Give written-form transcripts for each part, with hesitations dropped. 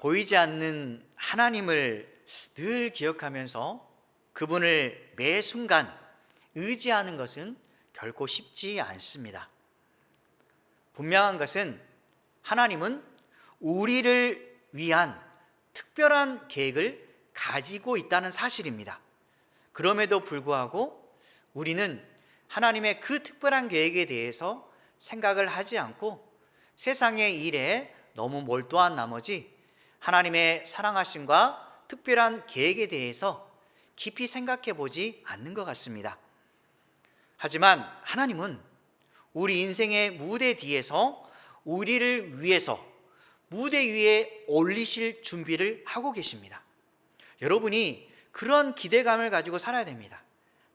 보이지 않는 하나님을 늘 기억하면서 그분을 매 순간 의지하는 것은 결코 쉽지 않습니다. 분명한 것은 하나님은 우리를 위한 특별한 계획을 가지고 있다는 사실입니다. 그럼에도 불구하고 우리는 하나님의 그 특별한 계획에 대해서 생각을 하지 않고 세상의 일에 너무 몰두한 나머지 하나님의 사랑하심과 특별한 계획에 대해서 깊이 생각해 보지 않는 것 같습니다. 하지만 하나님은 우리 인생의 무대 뒤에서 우리를 위해서 무대 위에 올리실 준비를 하고 계십니다. 여러분이 그런 기대감을 가지고 살아야 됩니다.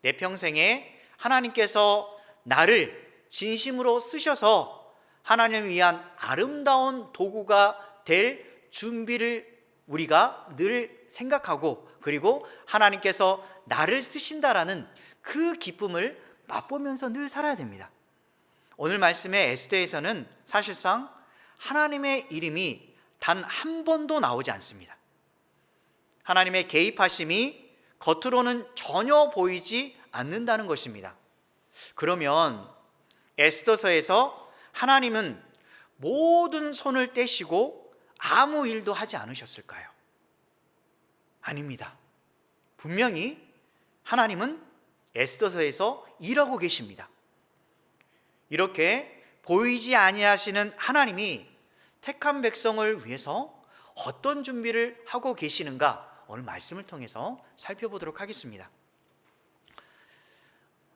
내 평생에 하나님께서 나를 진심으로 쓰셔서 하나님을 위한 아름다운 도구가 될 준비를 우리가 늘 생각하고, 그리고 하나님께서 나를 쓰신다라는 그 기쁨을 맛보면서 늘 살아야 됩니다. 오늘 말씀의 에스더에서는 사실상 하나님의 이름이 단 한 번도 나오지 않습니다. 하나님의 개입하심이 겉으로는 전혀 보이지 않는다는 것입니다. 그러면 에스더서에서 하나님은 모든 손을 떼시고 아무 일도 하지 않으셨을까요? 아닙니다. 분명히 하나님은 에스더서에서 일하고 계십니다. 이렇게 보이지 아니하시는 하나님이 택한 백성을 위해서 어떤 준비를 하고 계시는가, 오늘 말씀을 통해서 살펴보도록 하겠습니다.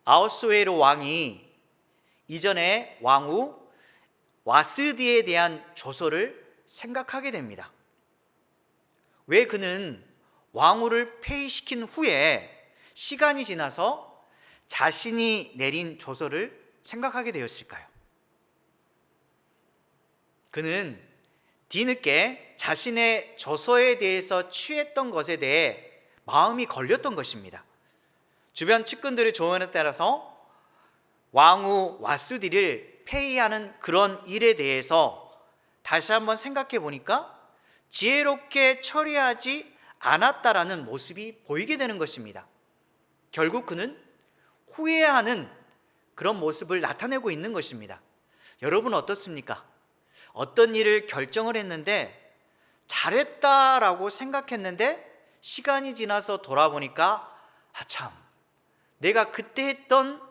아하수에로 왕이 이전에 왕후 와스디에 대한 조서를 생각하게 됩니다. 왜 그는 왕후를 폐위시킨 후에 시간이 지나서 자신이 내린 조서를 생각하게 되었을까요? 그는 뒤늦게 자신의 조서에 대해서 취했던 것에 대해 마음이 걸렸던 것입니다. 주변 측근들의 조언에 따라서 왕후 와스디를 폐위하는 그런 일에 대해서 다시 한번 생각해 보니까 지혜롭게 처리하지 않았다라는 모습이 보이게 되는 것입니다. 결국 그는 후회하는 그런 모습을 나타내고 있는 것입니다. 여러분 어떻습니까? 어떤 일을 결정을 했는데 잘했다라고 생각했는데 시간이 지나서 돌아보니까 참, 내가 그때 했던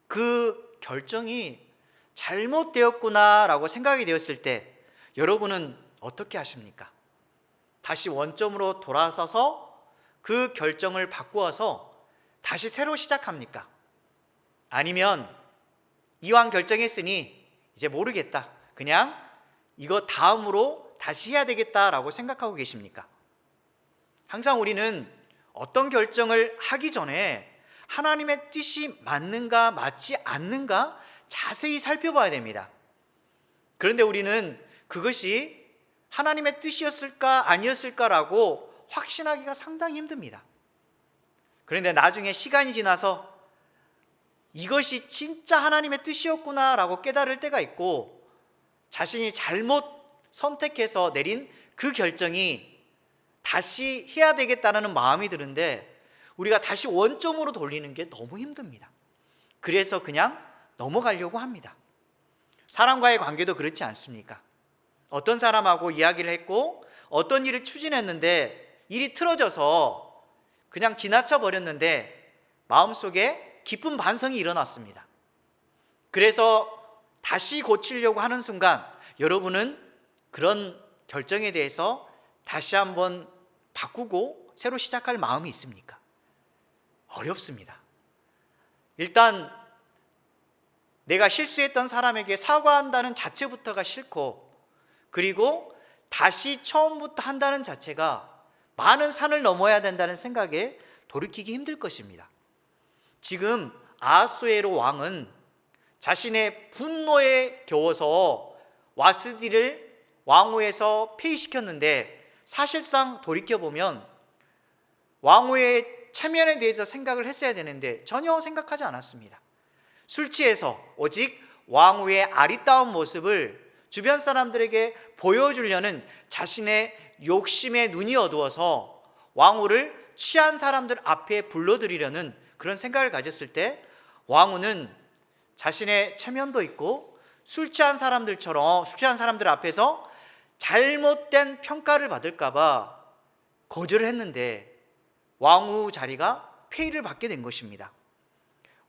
그 결정이 잘못되었구나라고 생각이 되었을 때 여러분은 어떻게 하십니까? 다시 원점으로 돌아서서 그 결정을 바꾸어서 다시 새로 시작합니까? 아니면 이왕 결정했으니 이제 모르겠다, 그냥 이거 다음으로 다시 해야 되겠다라고 생각하고 계십니까? 항상 우리는 어떤 결정을 하기 전에 하나님의 뜻이 맞는가 맞지 않는가 자세히 살펴봐야 됩니다. 그런데 우리는 그것이 하나님의 뜻이었을까 아니었을까라고 확신하기가 상당히 힘듭니다. 그런데 나중에 시간이 지나서 이것이 진짜 하나님의 뜻이었구나라고 깨달을 때가 있고, 자신이 잘못 선택해서 내린 그 결정이 다시 해야 되겠다는 마음이 드는데 우리가 다시 원점으로 돌리는 게 너무 힘듭니다. 그래서 그냥 넘어가려고 합니다. 사람과의 관계도 그렇지 않습니까? 어떤 사람하고 이야기를 했고 어떤 일을 추진했는데 일이 틀어져서 그냥 지나쳐 버렸는데 마음속에 깊은 반성이 일어났습니다. 그래서 다시 고치려고 하는 순간 여러분은 그런 결정에 대해서 다시 한번 바꾸고 새로 시작할 마음이 있습니까? 어렵습니다. 일단 내가 실수했던 사람에게 사과한다는 자체부터가 싫고, 그리고 다시 처음부터 한다는 자체가 많은 산을 넘어야 된다는 생각에 돌이키기 힘들 것입니다. 지금 아하수에로 왕은 자신의 분노에 겨워서 와스디를 왕후에서 폐위시켰는데, 사실상 돌이켜보면 왕후의 체면에 대해서 생각을 했어야 되는데 전혀 생각하지 않았습니다. 술 취해서 오직 왕후의 아리따운 모습을 주변 사람들에게 보여주려는 자신의 욕심에 눈이 어두워서 왕후를 취한 사람들 앞에 불러들이려는 그런 생각을 가졌을 때 왕후는 자신의 체면도 있고 술 취한 사람들 앞에서 잘못된 평가를 받을까 봐 거절을 했는데 왕후 자리가 폐위를 받게 된 것입니다.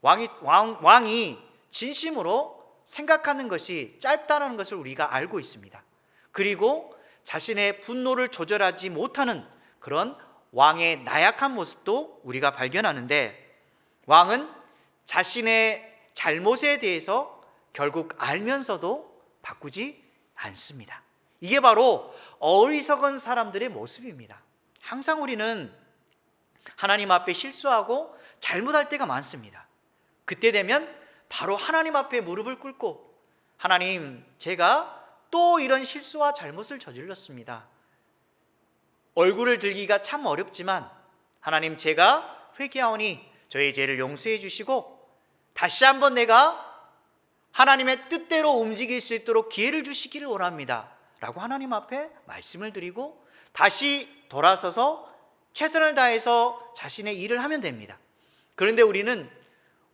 왕이 진심으로 생각하는 것이 짧다는 것을 우리가 알고 있습니다. 그리고 자신의 분노를 조절하지 못하는 그런 왕의 나약한 모습도 우리가 발견하는데, 왕은 자신의 잘못에 대해서 결국 알면서도 바꾸지 않습니다. 이게 바로 어리석은 사람들의 모습입니다. 항상 우리는 하나님 앞에 실수하고 잘못할 때가 많습니다. 그때 되면 바로 하나님 앞에 무릎을 꿇고, 하나님, 제가 또 이런 실수와 잘못을 저질렀습니다. 얼굴을 들기가 참 어렵지만 하나님, 제가 회개하오니 저의 죄를 용서해 주시고 다시 한번 내가 하나님의 뜻대로 움직일 수 있도록 기회를 주시기를 원합니다 라고 하나님 앞에 말씀을 드리고 다시 돌아서서 최선을 다해서 자신의 일을 하면 됩니다. 그런데 우리는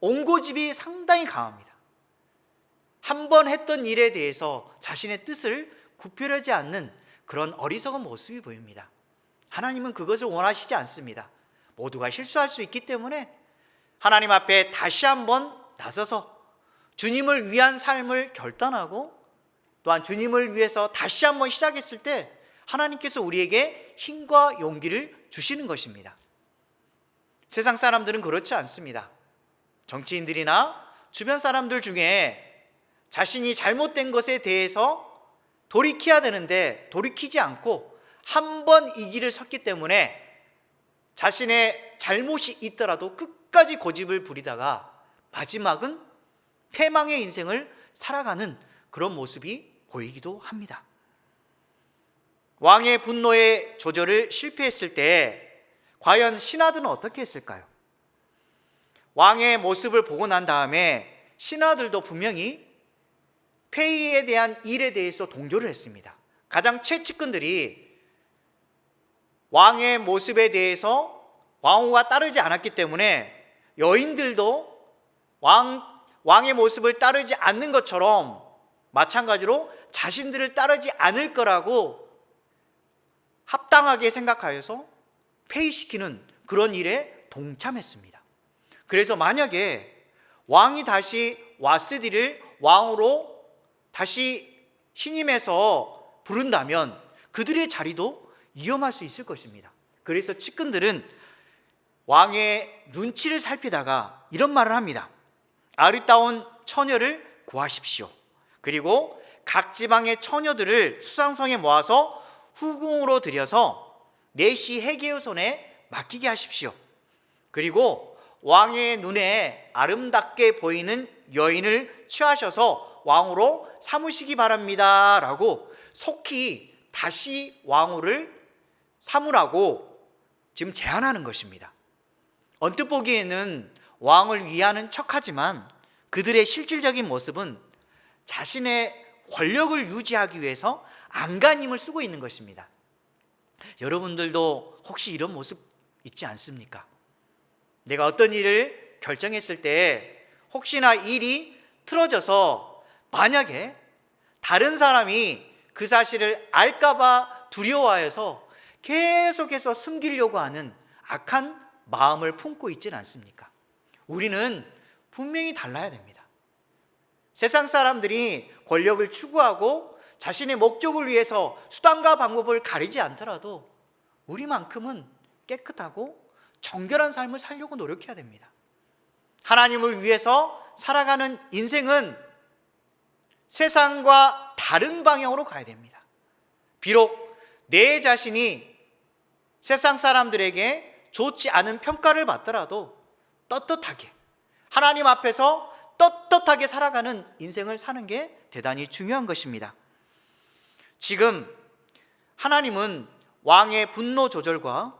옹고집이 상당히 강합니다. 한 번 했던 일에 대해서 자신의 뜻을 구별하지 않는 그런 어리석은 모습이 보입니다. 하나님은 그것을 원하시지 않습니다. 모두가 실수할 수 있기 때문에 하나님 앞에 다시 한번 나서서 주님을 위한 삶을 결단하고 또한 주님을 위해서 다시 한번 시작했을 때 하나님께서 우리에게 힘과 용기를 주시는 것입니다. 세상 사람들은 그렇지 않습니다. 정치인들이나 주변 사람들 중에 자신이 잘못된 것에 대해서 돌이켜야 되는데 돌이키지 않고 한 번 이 길을 섰기 때문에 자신의 잘못이 있더라도 끝까지 고집을 부리다가 마지막은 패망의 인생을 살아가는 그런 모습이 보이기도 합니다. 왕의 분노의 조절을 실패했을 때 과연 신하들은 어떻게 했을까요? 왕의 모습을 보고 난 다음에 신하들도 분명히 폐위에 대한 일에 대해서 동조를 했습니다. 가장 최측근들이 왕의 모습에 대해서 왕후가 따르지 않았기 때문에 여인들도 왕의 모습을 따르지 않는 것처럼 마찬가지로 자신들을 따르지 않을 거라고 합당하게 생각하여서 폐위시키는 그런 일에 동참했습니다. 그래서 만약에 왕이 다시 와스디를 왕으로 다시 신임해서 부른다면 그들의 자리도 위험할 수 있을 것입니다. 그래서 측근들은 왕의 눈치를 살피다가 이런 말을 합니다. 아리따운 처녀를 구하십시오. 그리고 각 지방의 처녀들을 수상성에 모아서 후궁으로 들여서 내시 헤게의 손에 맡기게 하십시오. 그리고 왕의 눈에 아름답게 보이는 여인을 취하셔서 왕으로 삼으시기 바랍니다 라고 속히 다시 왕후를 삼으라고 지금 제안하는 것입니다. 언뜻 보기에는 왕을 위하는 척하지만 그들의 실질적인 모습은 자신의 권력을 유지하기 위해서 안간힘을 쓰고 있는 것입니다. 여러분들도 혹시 이런 모습 있지 않습니까? 내가 어떤 일을 결정했을 때 혹시나 일이 틀어져서 만약에 다른 사람이 그 사실을 알까봐 두려워해서 계속해서 숨기려고 하는 악한 마음을 품고 있지는 않습니까? 우리는 분명히 달라야 됩니다. 세상 사람들이 권력을 추구하고 자신의 목적을 위해서 수단과 방법을 가리지 않더라도 우리만큼은 깨끗하고 정결한 삶을 살려고 노력해야 됩니다. 하나님을 위해서 살아가는 인생은 세상과 다른 방향으로 가야 됩니다. 비록 내 자신이 세상 사람들에게 좋지 않은 평가를 받더라도 떳떳하게 하나님 앞에서 떳떳하게 살아가는 인생을 사는 게 대단히 중요한 것입니다. 지금 하나님은 왕의 분노 조절과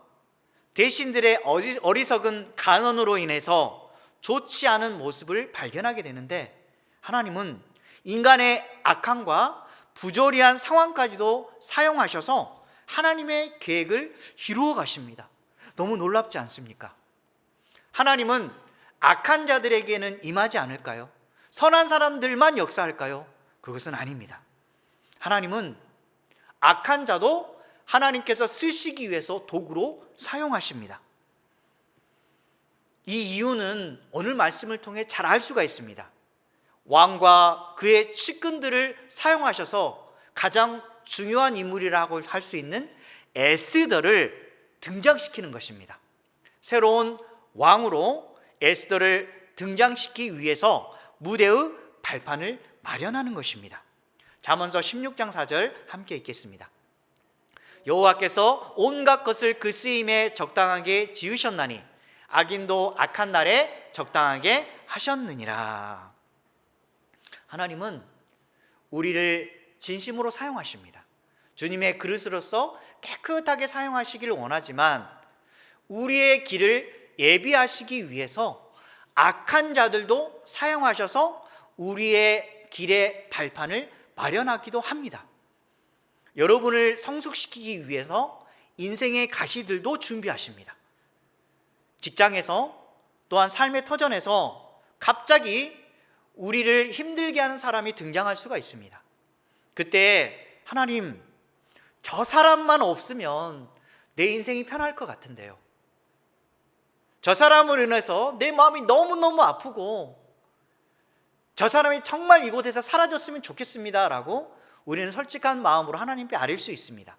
대신들의 어리석은 간언으로 인해서 좋지 않은 모습을 발견하게 되는데, 하나님은 인간의 악함과 부조리한 상황까지도 사용하셔서 하나님의 계획을 이루어 가십니다. 너무 놀랍지 않습니까? 하나님은 악한 자들에게는 임하지 않을까요? 선한 사람들만 역사할까요? 그것은 아닙니다. 하나님은 악한 자도 하나님께서 쓰시기 위해서 도구로 사용하십니다. 이 이유는 오늘 말씀을 통해 잘 알 수가 있습니다. 왕과 그의 측근들을 사용하셔서 가장 중요한 인물이라고 할 수 있는 에스더를 등장시키는 것입니다. 새로운 왕으로 에스더를 등장시키기 위해서 무대의 발판을 마련하는 것입니다. 잠언서 16장 4절 함께 읽겠습니다. 여호와께서 온갖 것을 그 쓰임에 적당하게 지으셨나니 악인도 악한 날에 적당하게 하셨느니라. 하나님은 우리를 진심으로 사용하십니다. 주님의 그릇으로서 깨끗하게 사용하시기를 원하지만 우리의 길을 예비하시기 위해서 악한 자들도 사용하셔서 우리의 길의 발판을 마련하기도 합니다. 여러분을 성숙시키기 위해서 인생의 가시들도 준비하십니다. 직장에서 또한 삶의 터전에서 갑자기 우리를 힘들게 하는 사람이 등장할 수가 있습니다. 그때 하나님, 저 사람만 없으면 내 인생이 편할 것 같은데요. 저 사람을 인해서 내 마음이 너무너무 아프고 저 사람이 정말 이곳에서 사라졌으면 좋겠습니다 라고 우리는 솔직한 마음으로 하나님께 아뢰 수 있습니다.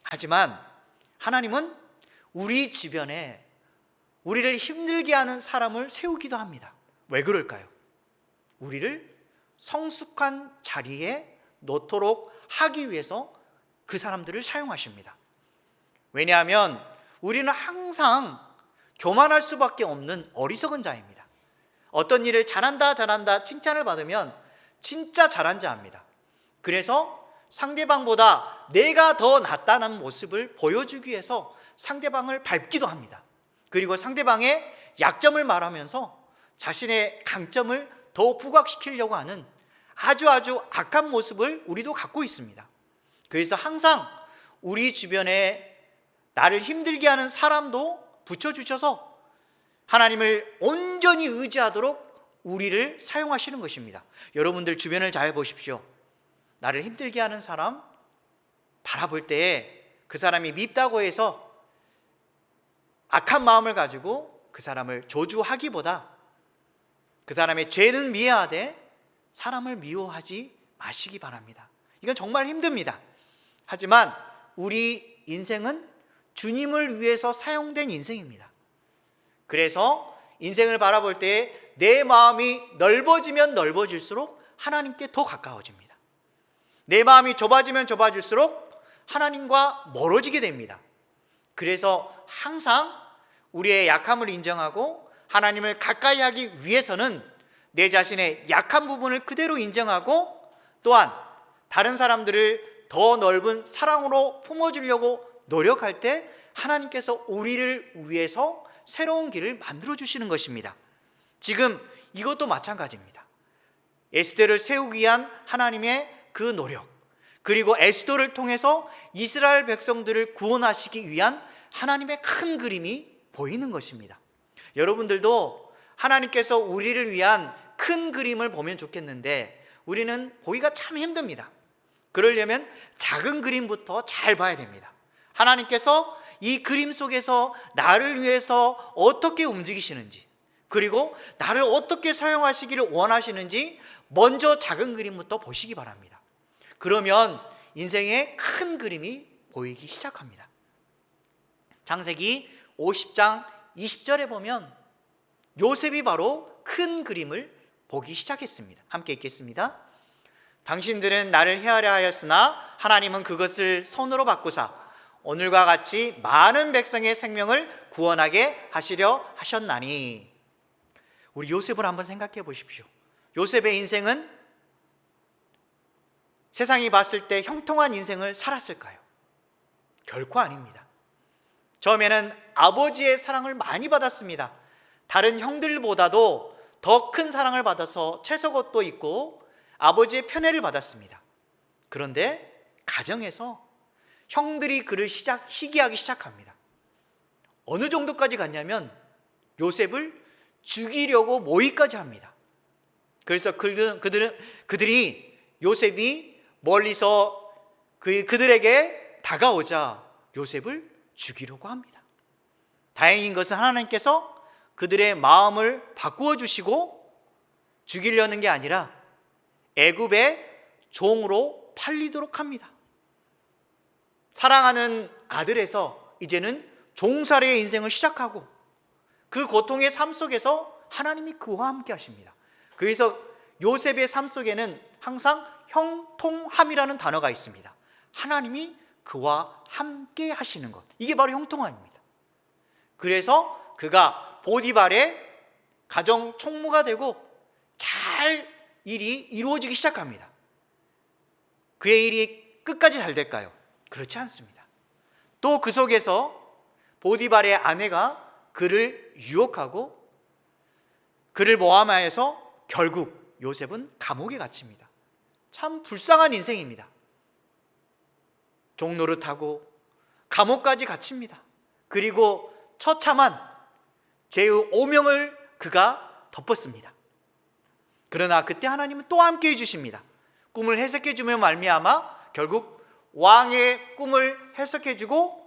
하지만 하나님은 우리 주변에 우리를 힘들게 하는 사람을 세우기도 합니다. 왜 그럴까요? 우리를 성숙한 자리에 놓도록 하기 위해서 그 사람들을 사용하십니다. 왜냐하면 우리는 항상 교만할 수밖에 없는 어리석은 자입니다. 어떤 일을 잘한다 칭찬을 받으면 진짜 잘한 자입니다. 그래서 상대방보다 내가 더 낫다는 모습을 보여주기 위해서 상대방을 밟기도 합니다. 그리고 상대방의 약점을 말하면서 자신의 강점을 더 부각시키려고 하는 아주 악한 모습을 우리도 갖고 있습니다. 그래서 항상 우리 주변에 나를 힘들게 하는 사람도 붙여주셔서 하나님을 온전히 의지하도록 우리를 사용하시는 것입니다. 여러분들 주변을 잘 보십시오. 나를 힘들게 하는 사람 바라볼 때에 그 사람이 밉다고 해서 악한 마음을 가지고 그 사람을 저주하기보다 그 사람의 죄는 미워하되 사람을 미워하지 마시기 바랍니다. 이건 정말 힘듭니다. 하지만 우리 인생은 주님을 위해서 사용된 인생입니다. 그래서 인생을 바라볼 때 내 마음이 넓어지면 넓어질수록 하나님께 더 가까워집니다. 내 마음이 좁아지면 좁아질수록 하나님과 멀어지게 됩니다. 그래서 항상 우리의 약함을 인정하고 하나님을 가까이 하기 위해서는 내 자신의 약한 부분을 그대로 인정하고 또한 다른 사람들을 더 넓은 사랑으로 품어주려고 노력할 때 하나님께서 우리를 위해서 새로운 길을 만들어 주시는 것입니다. 지금 이것도 마찬가지입니다. 에스더를 세우기 위한 하나님의 그 노력, 그리고 에스더를 통해서 이스라엘 백성들을 구원하시기 위한 하나님의 큰 그림이 보이는 것입니다. 여러분들도 하나님께서 우리를 위한 큰 그림을 보면 좋겠는데 우리는 보기가 참 힘듭니다. 그러려면 작은 그림부터 잘 봐야 됩니다. 하나님께서 이 그림 속에서 나를 위해서 어떻게 움직이시는지, 그리고 나를 어떻게 사용하시기를 원하시는지 먼저 작은 그림부터 보시기 바랍니다. 그러면 인생의 큰 그림이 보이기 시작합니다. 창세기 50장 20절에 보면 요셉이 바로 큰 그림을 보기 시작했습니다. 함께 읽겠습니다. 당신들은 나를 해하려 하였으나 하나님은 그것을 손으로 바꾸사 오늘과 같이 많은 백성의 생명을 구원하게 하시려 하셨나니. 우리 요셉을 한번 생각해 보십시오. 요셉의 인생은 세상이 봤을 때 형통한 인생을 살았을까요? 결코 아닙니다. 처음에는 아버지의 사랑을 많이 받았습니다. 다른 형들보다도 더 큰 사랑을 받아서 채석옷도 입고 아버지의 편애를 받았습니다. 그런데 가정에서 형들이 그를 시기하기 시작합니다. 어느 정도까지 갔냐면 요셉을 죽이려고 모의까지 합니다. 그래서 그들이 요셉이 멀리서 그들에게 다가오자 요셉을 죽이려고 합니다. 다행인 것은 하나님께서 그들의 마음을 바꾸어 주시고 죽이려는 게 아니라 애굽의 종으로 팔리도록 합니다. 사랑하는 아들에서 이제는 종살이의 인생을 시작하고 그 고통의 삶 속에서 하나님이 그와 함께 하십니다. 그래서 요셉의 삶 속에는 항상 형통함이라는 단어가 있습니다. 하나님이 그와 함께 하시는 것, 이게 바로 형통함입니다. 그래서 그가 보디발의 가정 총무가 되고 잘 일이 이루어지기 시작합니다. 그의 일이 끝까지 잘 될까요? 그렇지 않습니다. 또 그 속에서 보디발의 아내가 그를 유혹하고 그를 모함하여서 결국 요셉은 감옥에 갇힙니다. 참 불쌍한 인생입니다. 종노릇하고 감옥까지 갇힙니다. 그리고 처참한 죄의 오명을 그가 덮었습니다. 그러나 그때 하나님은 또 함께 해주십니다. 꿈을 해석해 주며 말미암아 결국 왕의 꿈을 해석해 주고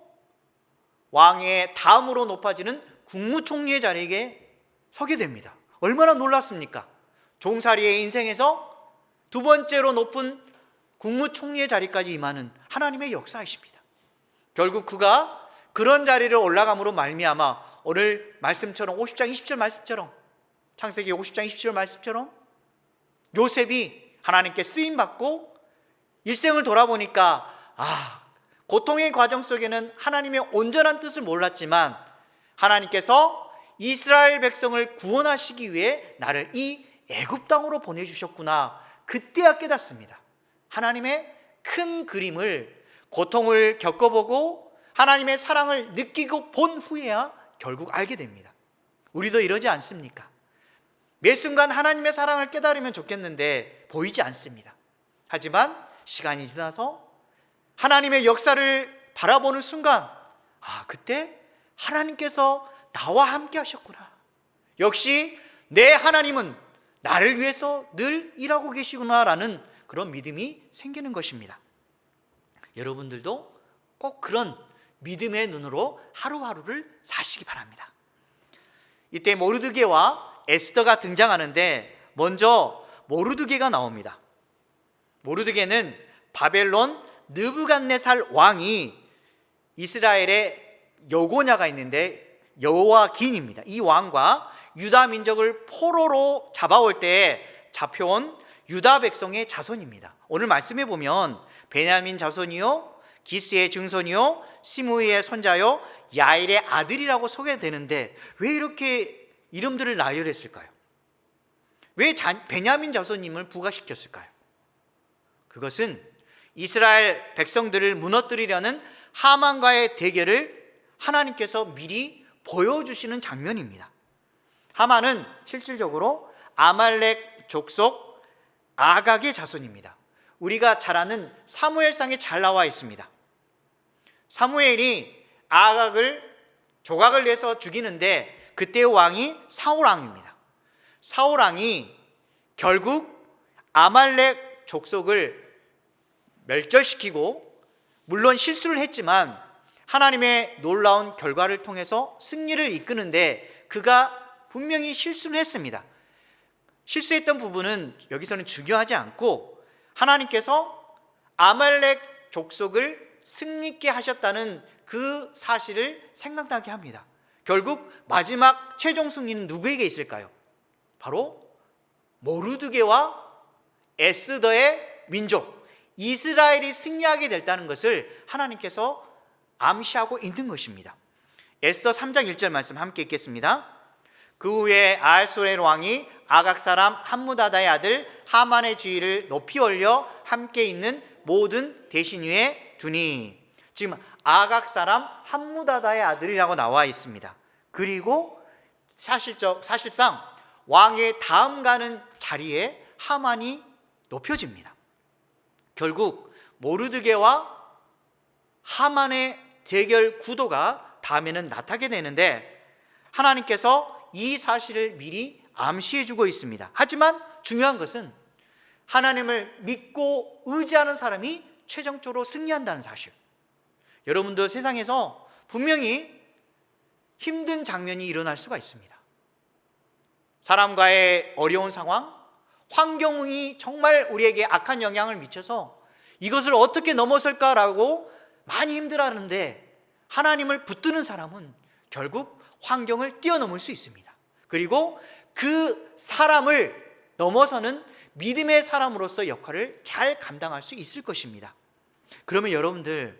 왕의 다음으로 높아지는 국무총리의 자리에 서게 됩니다. 얼마나 놀랐습니까? 종살이의 인생에서 두 번째로 높은 국무총리의 자리까지 임하는 하나님의 역사이십니다. 결국 그가 그런 자리를 올라감으로 말미암아 오늘 말씀처럼 50장 20절 말씀처럼 창세기 50장 20절 말씀처럼 요셉이 하나님께 쓰임받고 일생을 돌아보니까 고통의 과정 속에는 하나님의 온전한 뜻을 몰랐지만 하나님께서 이스라엘 백성을 구원하시기 위해 나를 이 애굽 땅으로 보내주셨구나. 그때야 깨닫습니다. 하나님의 큰 그림을, 고통을 겪어보고 하나님의 사랑을 느끼고 본 후에야 결국 알게 됩니다. 우리도 이러지 않습니까? 매 순간 하나님의 사랑을 깨달으면 좋겠는데 보이지 않습니다. 하지만 시간이 지나서 하나님의 역사를 바라보는 순간 그때 하나님께서 나와 함께 하셨구나. 역시 내 하나님은 나를 위해서 늘 일하고 계시구나 라는 그런 믿음이 생기는 것입니다. 여러분들도 꼭 그런 믿음의 눈으로 하루하루를 사시기 바랍니다. 이때 모르드게와 에스더가 등장하는데 먼저 모르드게가 나옵니다. 모르드게는 바벨론 느부갓네살 왕이 이스라엘의 여고냐가 있는데 여호와긴입니다. 이 왕과 유다 민족을 포로로 잡아올 때 잡혀온 유다 백성의 자손입니다. 오늘 말씀해 보면 베냐민 자손이요, 기스의 증손이요, 시므이의 손자요, 야일의 아들이라고 소개되는데 왜 이렇게 이름들을 나열했을까요? 왜 베냐민 자손님을 부각시켰을까요? 그것은 이스라엘 백성들을 무너뜨리려는 하만과의 대결을 하나님께서 미리 보여주시는 장면입니다. 하만은 실질적으로 아말렉 족속 아각의 자손입니다. 우리가 잘 아는 사무엘상에 잘 나와 있습니다. 사무엘이 아각을 조각을 내서 죽이는데 그때의 왕이 사울왕입니다. 사울왕이 결국 아말렉 족속을 멸절시키고 물론 실수를 했지만 하나님의 놀라운 결과를 통해서 승리를 이끄는데 그가 분명히 실수를 했습니다. 실수했던 부분은 여기서는 중요하지 않고 하나님께서 아말렉 족속을 승리케 하셨다는 그 사실을 생각나게 합니다. 결국 마지막 최종 승리는 누구에게 있을까요? 바로 모르드게와 에스더의 민족 이스라엘이 승리하게 됐다는 것을 하나님께서 암시하고 있는 것입니다. 에스더 3장 1절 말씀 함께 읽겠습니다. 그 후에 아하수에로 왕이 아각 사람 함무다다의 아들 하만의 지위를 높이 올려 함께 있는 모든 대신 위에 두니. 지금 아각 사람 함무다다의 아들이라고 나와 있습니다. 그리고 사실상 왕의 다음 가는 자리에 하만이 높여집니다. 결국 모르드게와 하만의 대결 구도가 다음에는 나타나게 되는데, 하나님께서 이 사실을 미리 암시해 주고 있습니다. 하지만 중요한 것은 하나님을 믿고 의지하는 사람이 최종적으로 승리한다는 사실. 여러분도 세상에서 분명히 힘든 장면이 일어날 수가 있습니다. 사람과의 어려운 상황, 환경이 정말 우리에게 악한 영향을 미쳐서 이것을 어떻게 넘어설까라고 많이 힘들어하는데, 하나님을 붙드는 사람은 결국 환경을 뛰어넘을 수 있습니다. 그리고 그 사람을 넘어서는 믿음의 사람으로서 역할을 잘 감당할 수 있을 것입니다. 그러면 여러분들,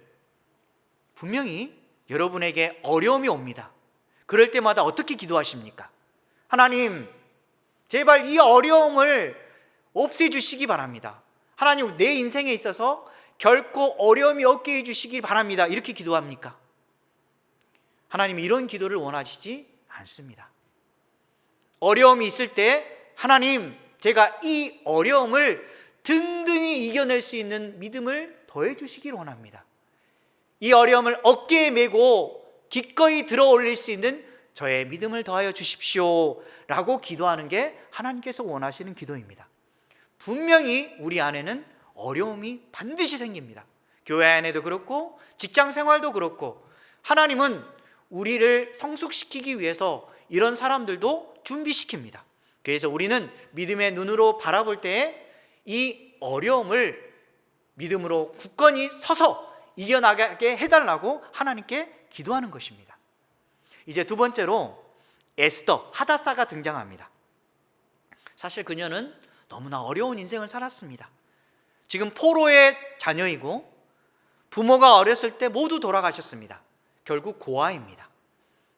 분명히 여러분에게 어려움이 옵니다. 그럴 때마다 어떻게 기도하십니까? 하나님, 제발 이 어려움을 없애주시기 바랍니다. 하나님, 내 인생에 있어서 결코 어려움이 없게 해주시기 바랍니다. 이렇게 기도합니까? 하나님, 이런 기도를 원하시지 않습니다. 어려움이 있을 때 하나님, 제가 이 어려움을 든든히 이겨낼 수 있는 믿음을 더해 주시기를 원합니다. 이 어려움을 어깨에 메고 기꺼이 들어 올릴 수 있는 저의 믿음을 더하여 주십시오 라고 기도하는 게 하나님께서 원하시는 기도입니다. 분명히 우리 안에는 어려움이 반드시 생깁니다. 교회 안에도 그렇고 직장 생활도 그렇고, 하나님은 우리를 성숙시키기 위해서 이런 사람들도 준비시킵니다. 그래서 우리는 믿음의 눈으로 바라볼 때에 이 어려움을 믿음으로 굳건히 서서 이겨나가게 해달라고 하나님께 기도하는 것입니다. 이제 두 번째로 에스더, 하다사가 등장합니다. 사실 그녀는 너무나 어려운 인생을 살았습니다. 지금 포로의 자녀이고 부모가 어렸을 때 모두 돌아가셨습니다. 결국 고아입니다.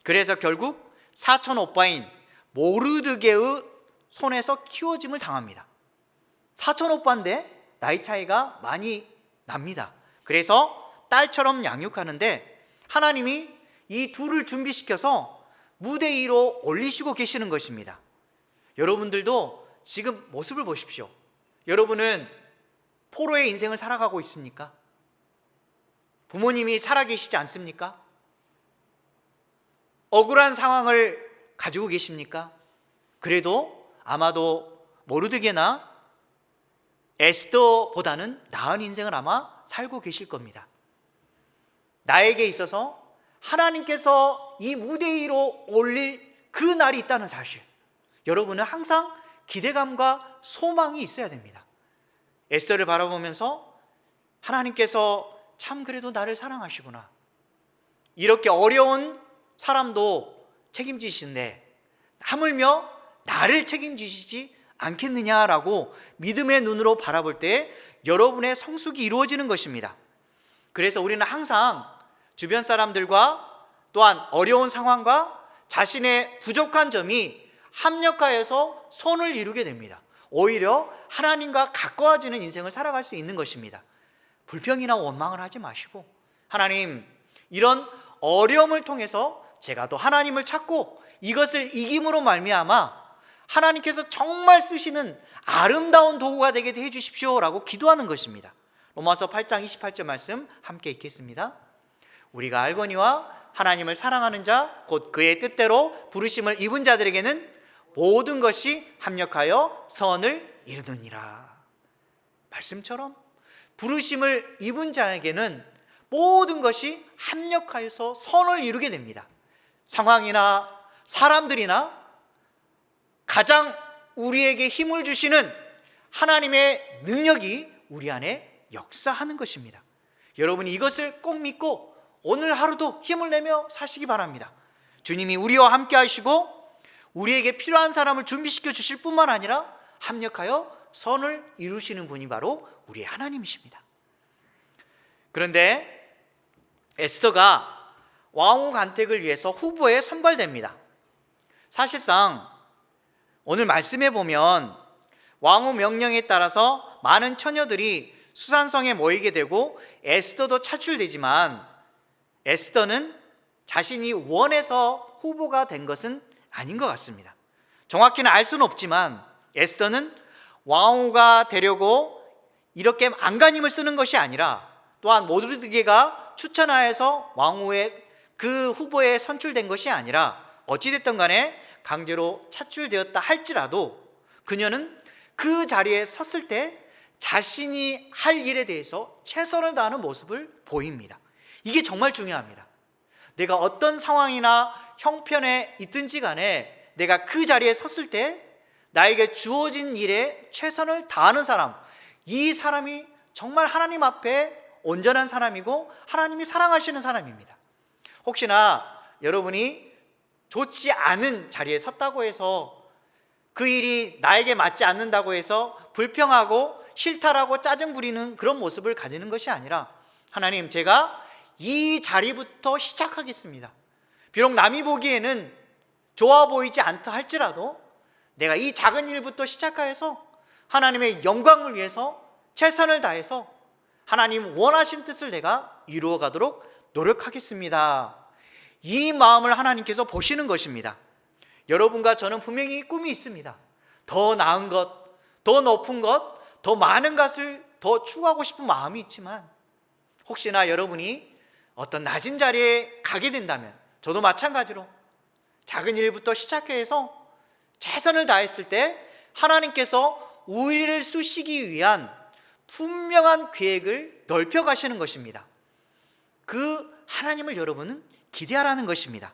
그래서 결국 사촌 오빠인 모르드게의 손에서 키워짐을 당합니다. 사촌 오빠인데 나이 차이가 많이 납니다. 그래서 딸처럼 양육하는데 하나님이 이 둘을 준비시켜서 무대 위로 올리시고 계시는 것입니다. 여러분들도 지금 모습을 보십시오. 여러분은 포로의 인생을 살아가고 있습니까? 부모님이 살아계시지 않습니까? 억울한 상황을 가지고 계십니까? 그래도 아마도 모르드게나 에스더보다는 나은 인생을 아마 살고 계실 겁니다. 나에게 있어서 하나님께서 이 무대 위로 올릴 그 날이 있다는 사실, 여러분은 항상 기대감과 소망이 있어야 됩니다. 에스더를 바라보면서 하나님께서 참 그래도 나를 사랑하시구나, 이렇게 어려운 사람도 책임지시는데 하물며 나를 책임지시지 않겠느냐라고 믿음의 눈으로 바라볼 때 여러분의 성숙이 이루어지는 것입니다. 그래서 우리는 항상 주변 사람들과 또한 어려운 상황과 자신의 부족한 점이 합력하여서 선을 이루게 됩니다. 오히려 하나님과 가까워지는 인생을 살아갈 수 있는 것입니다. 불평이나 원망을 하지 마시고, 하나님, 이런 어려움을 통해서 제가 또 하나님을 찾고 이것을 이김으로 말미암아 하나님께서 정말 쓰시는 아름다운 도구가 되게 해 주십시오 라고 기도하는 것입니다. 로마서 8장 28절 말씀 함께 읽겠습니다. 우리가 알거니와 하나님을 사랑하는 자 곧 그의 뜻대로 부르심을 입은 자들에게는 모든 것이 합력하여 선을 이루느니라. 말씀처럼 부르심을 입은 자에게는 모든 것이 합력하여서 선을 이루게 됩니다. 상황이나 사람들이나 가장 우리에게 힘을 주시는 하나님의 능력이 우리 안에 역사하는 것입니다. 여러분이 이것을 꼭 믿고 오늘 하루도 힘을 내며 사시기 바랍니다. 주님이 우리와 함께 하시고 우리에게 필요한 사람을 준비시켜 주실 뿐만 아니라 합력하여 선을 이루시는 분이 바로 우리의 하나님이십니다. 그런데 에스더가 왕후 간택을 위해서 후보에 선발됩니다. 사실상 오늘 말씀에 보면 왕후 명령에 따라서 많은 처녀들이 수산성에 모이게 되고 에스더도 차출되지만 에스더는 자신이 원해서 후보가 된 것은 아닌 것 같습니다. 정확히는 알 수는 없지만 에스더는 왕후가 되려고 이렇게 안간힘을 쓰는 것이 아니라, 또한 모르드게가 추천하여서 왕후의 그 후보에 선출된 것이 아니라 어찌됐든 간에 강제로 차출되었다 할지라도 그녀는 그 자리에 섰을 때 자신이 할 일에 대해서 최선을 다하는 모습을 보입니다. 이게 정말 중요합니다. 내가 어떤 상황이나 형편에 있든지 간에 내가 그 자리에 섰을 때 나에게 주어진 일에 최선을 다하는 사람, 이 사람이 정말 하나님 앞에 온전한 사람이고 하나님이 사랑하시는 사람입니다. 혹시나 여러분이 좋지 않은 자리에 섰다고 해서 그 일이 나에게 맞지 않는다고 해서 불평하고 싫다라고 짜증 부리는 그런 모습을 가지는 것이 아니라, 하나님, 제가 이 자리부터 시작하겠습니다. 비록 남이 보기에는 좋아 보이지 않다 할지라도 내가 이 작은 일부터 시작하여서 하나님의 영광을 위해서 최선을 다해서 하나님 원하신 뜻을 내가 이루어 가도록 노력하겠습니다. 이 마음을 하나님께서 보시는 것입니다. 여러분과 저는 분명히 꿈이 있습니다. 더 나은 것, 더 높은 것, 더 많은 것을 더 추구하고 싶은 마음이 있지만, 혹시나 여러분이 어떤 낮은 자리에 가게 된다면, 저도 마찬가지로 작은 일부터 시작해서 최선을 다했을 때 하나님께서 우리를 쓰시기 위한 분명한 계획을 넓혀 가시는 것입니다. 그 하나님을 여러분은 기대하라는 것입니다.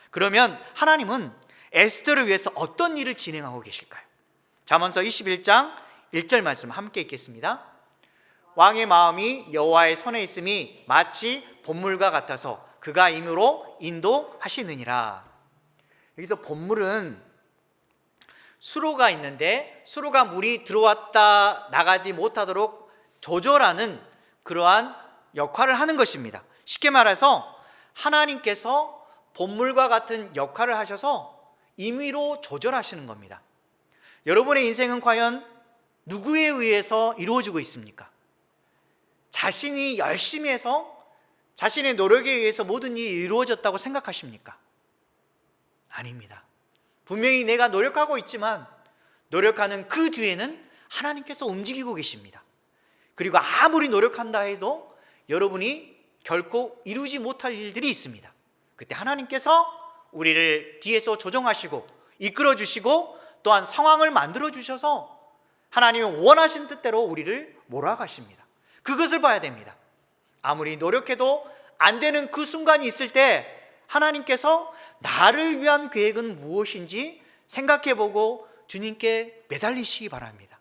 그러면 하나님은 에스더를 위해서 어떤 일을 진행하고 계실까요? 잠언서 21장 1절 말씀 함께 읽겠습니다. 왕의 마음이 여호와의 손에 있음이 마치 봇물과 같아서 그가 임으로 인도하시느니라. 여기서 봇물은 수로가 있는데 수로가 물이 들어왔다 나가지 못하도록 조절하는 그러한 역할을 하는 것입니다. 쉽게 말해서 하나님께서 봇물과 같은 역할을 하셔서 임의로 조절하시는 겁니다. 여러분의 인생은 과연 누구에 의해서 이루어지고 있습니까? 자신이 열심히 해서 자신의 노력에 의해서 모든 일이 이루어졌다고 생각하십니까? 아닙니다. 분명히 내가 노력하고 있지만 노력하는 그 뒤에는 하나님께서 움직이고 계십니다. 그리고 아무리 노력한다 해도 여러분이 결코 이루지 못할 일들이 있습니다. 그때 하나님께서 우리를 뒤에서 조정하시고 이끌어 주시고 또한 상황을 만들어 주셔서 하나님의 원하신 뜻대로 우리를 몰아가십니다. 그것을 봐야 됩니다. 아무리 노력해도 안 되는 그 순간이 있을 때 하나님께서 나를 위한 계획은 무엇인지 생각해보고 주님께 매달리시기 바랍니다.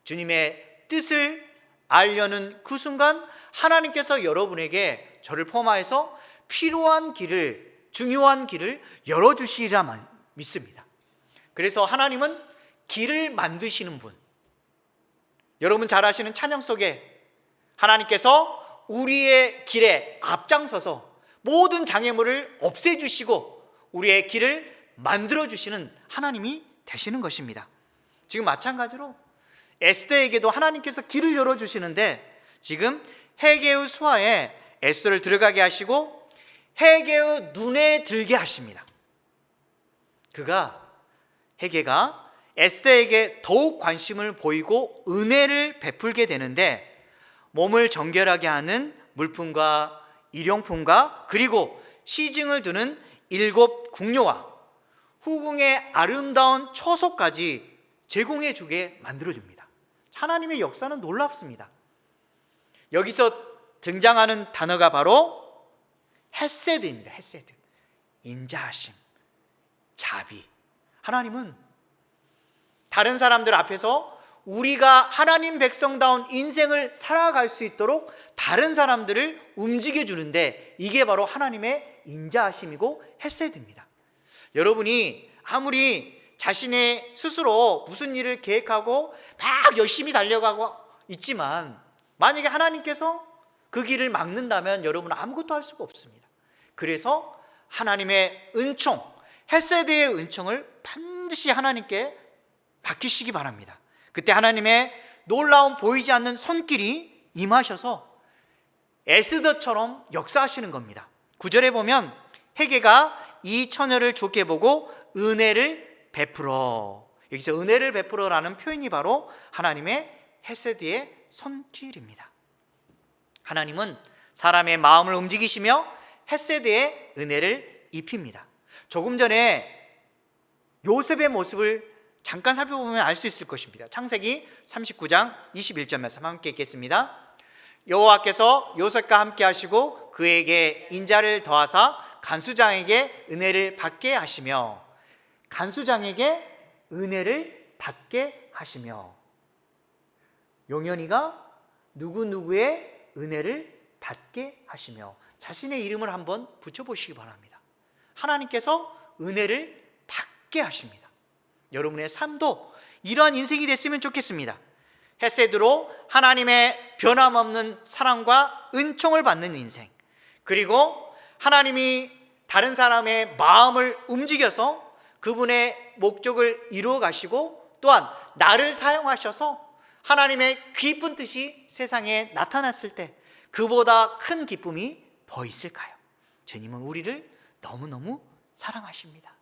주님의 뜻을 알려는 그 순간 하나님께서 여러분에게 저를 포함해서 필요한 길을, 중요한 길을 열어주시리라 믿습니다. 그래서 하나님은 길을 만드시는 분, 여러분 잘 아시는 찬양 속에 하나님께서 우리의 길에 앞장서서 모든 장애물을 없애주시고 우리의 길을 만들어주시는 하나님이 되시는 것입니다. 지금 마찬가지로 에스더에게도 하나님께서 길을 열어주시는데, 지금 헤게의 수하에 에스더를 들어가게 하시고 헤게의 눈에 들게 하십니다. 헤게가 에스더에게 더욱 관심을 보이고 은혜를 베풀게 되는데, 몸을 정결하게 하는 물품과 일용품과 그리고 시증을 두는 7 궁녀와 후궁의 아름다운 처소까지 제공해 주게 만들어줍니다. 하나님의 역사는 놀랍습니다. 여기서 등장하는 단어가 바로 헤세드입니다. 헤세드, 인자하심, 자비. 하나님은 다른 사람들 앞에서 우리가 하나님 백성다운 인생을 살아갈 수 있도록 다른 사람들을 움직여 주는데, 이게 바로 하나님의 인자하심이고 헤세드입니다. 여러분이 아무리 자신의 스스로 무슨 일을 계획하고 막 열심히 달려가고 있지만 만약에 하나님께서 그 길을 막는다면 여러분은 아무것도 할 수가 없습니다. 그래서 하나님의 은총, 헤세드의 은총을 반드시 하나님께 맡기시기 바랍니다. 그때 하나님의 놀라운 보이지 않는 손길이 임하셔서 에스더처럼 역사하시는 겁니다. 9절에 보면 헤게가 이 처녀를 좋게 보고 은혜를 베풀어, 여기서 은혜를 베풀어라는 표현이 바로 하나님의 헤세드의 손길입니다. 하나님은 사람의 마음을 움직이시며 헤세드의 은혜를 입힙니다. 조금 전에 요셉의 모습을 잠깐 살펴보면 알 수 있을 것입니다. 창세기 39장 21절 말씀 함께 읽겠습니다. 여호와께서 요셉과 함께 하시고 그에게 인자를 더하사 간수장에게 은혜를 받게 하시며, 간수장에게 은혜를 받게 하시며, 용현이가 누구누구의 은혜를 받게 하시며, 자신의 이름을 한번 붙여보시기 바랍니다. 하나님께서 은혜를 받게 하십니다. 여러분의 삶도 이러한 인생이 됐으면 좋겠습니다. 헤세드로 하나님의 변함없는 사랑과 은총을 받는 인생, 그리고 하나님이 다른 사람의 마음을 움직여서 그분의 목적을 이루어 가시고 또한 나를 사용하셔서 하나님의 기쁜 뜻이 세상에 나타났을 때 그보다 큰 기쁨이 더 있을까요? 주님은 우리를 너무너무 사랑하십니다.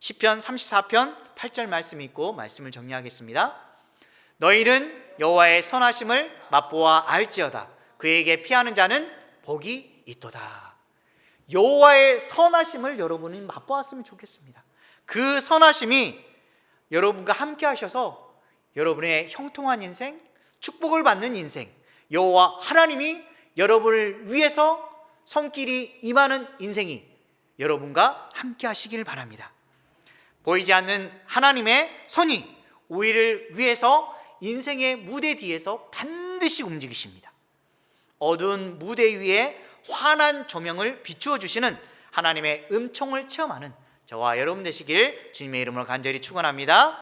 시편 34편 8절 말씀 읽고 말씀을 정리하겠습니다. 너희는 여호와의 선하심을 맛보아 알지어다. 그에게 피하는 자는 복이 있도다. 여호와의 선하심을 여러분이 맛보았으면 좋겠습니다. 그 선하심이 여러분과 함께 하셔서 여러분의 형통한 인생, 축복을 받는 인생, 여호와 하나님이 여러분을 위해서 손길이 임하는 인생이 여러분과 함께 하시길 바랍니다. 보이지 않는 하나님의 손이 우리를 위해서 인생의 무대 뒤에서 반드시 움직이십니다. 어두운 무대 위에 환한 조명을 비추어 주시는 하나님의 은총을 체험하는 저와 여러분 되시길 주님의 이름으로 간절히 축원합니다.